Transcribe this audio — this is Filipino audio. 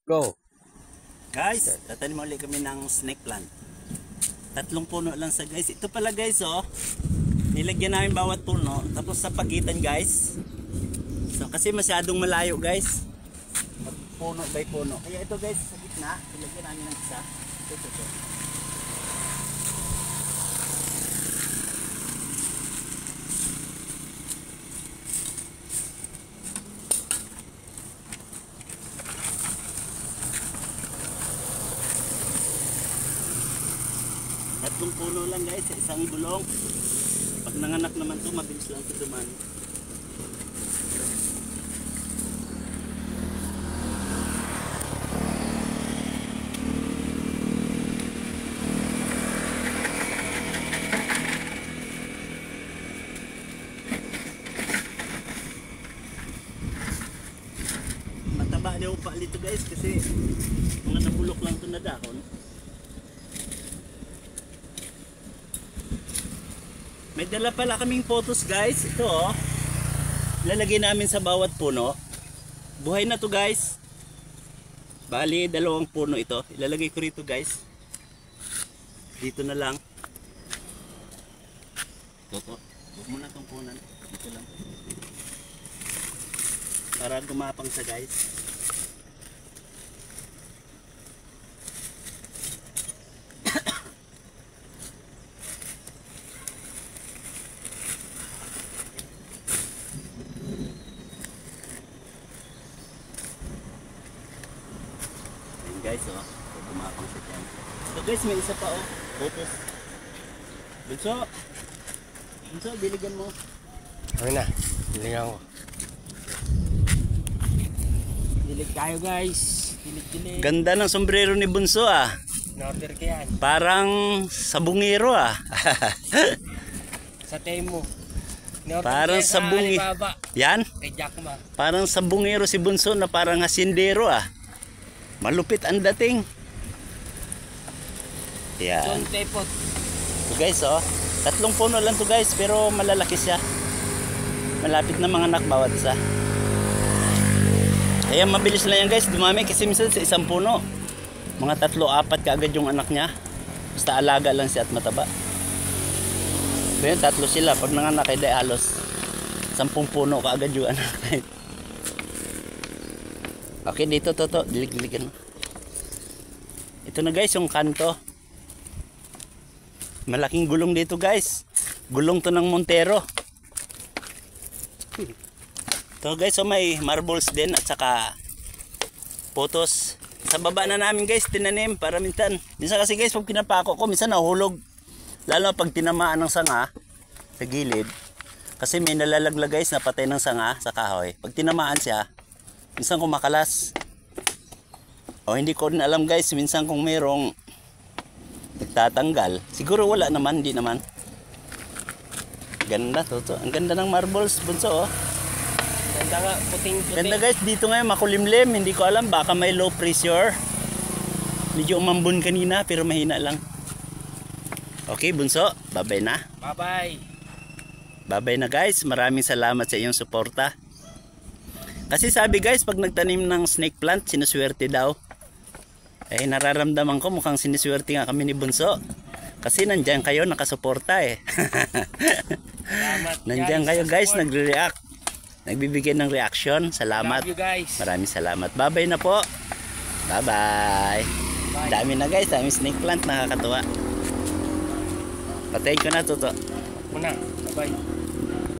Go. Guys, tatanim ulit kami ng snake plant. 3 puno lang sa guys. Ito pala guys oh. Nilagyan namin bawat puno. Tapos sa pagitan guys. So, kasi masyadong malayo guys. Puno by puno. Kaya ito guys sa gitna. Nilagyan namin ng isa. Ito. Tatlong puno lang guys sa isang gulong. Pag nanganak naman to mabilis lang ito duman. Mataba daw pa dito guys kasi mga nabulok lang ito na dahon. May dala pala kaming photos guys. Ito oh. Lalagay namin sa bawat puno. Buhay na to guys. Bali 2 puno ito. Ilalagay ko rito guys. Dito na lang. Ito. Huwag mo na itong punan. Dito lang. Para gumapang sa guys. Guys oh, gumapang siya dyan. So guys, may isa pa oh, photos. Bunso, diligan mo. Okay na, diligan ko. Dilig tayo guys. Dilig. Ganda ng sombrero ni Bunso ah. Na-order ka yan. Parang sabungero ah. Sa Temo. Parang sabungi. Yan? Kay Jack Ma. Parang sabungero si Bunso na parang hasindero ah. Malupit ang dating. Yan. So guys oh, 3 puno lang to guys pero malalaki siya. Malapit na mga anak bawat isa. Kaya mabilis lang yan guys dumami kasi minsan sa isang puno mga 3-4 kaagad yung anak niya. Basta alaga lang siya at mataba. So yun, 3 sila. Pag nanganak ay halos 10 puno kaagad yung anak. Okay, dito to. Dilig-diligan. Ito na guys, yung kanto. Malaking gulong dito guys. Gulong to ng Montero. Ito guys, so may marbles din at saka photos. Sa baba na namin guys, tinanim para minsan. Minsan kasi guys, pag pinapako ko, minsan nahulog. Lalo pag tinamaan ng sanga sa gilid. Kasi may nalalaglag guys na patay ng sanga sa kahoy. Pag tinamaan siya, minsan kumakalas. O hindi ko rin alam guys, minsan kung mayroong nagtatanggal. Siguro wala naman, hindi naman. Ganda to. Ang ganda ng marbles, Bunso oh. Ganda nga, puting-puting. Ganda guys, dito ngayon makulimlim. Hindi ko alam, baka may low pressure. Medyo umambon kanina pero mahina lang. Okay Bunso, bye-bye na. Bye-bye. Bye-bye na guys, maraming salamat sa iyong suporta. Kasi sabi guys, pag nagtanim ng snake plant, sinuswerte daw. Eh nararamdaman ko mukhang sinuswerte nga kami ni Bunso. Kasi nandyan kayo nakasuporta eh. Nandyan kayo guys, nagre-react. Nagbibigay ng reaction. Salamat. Love you guys. Maraming salamat. Bye-bye na po. Bye-bye. Dami na guys, dami snake plant, nakakatuwa. Patayin ko na to. Muna, bye-bye.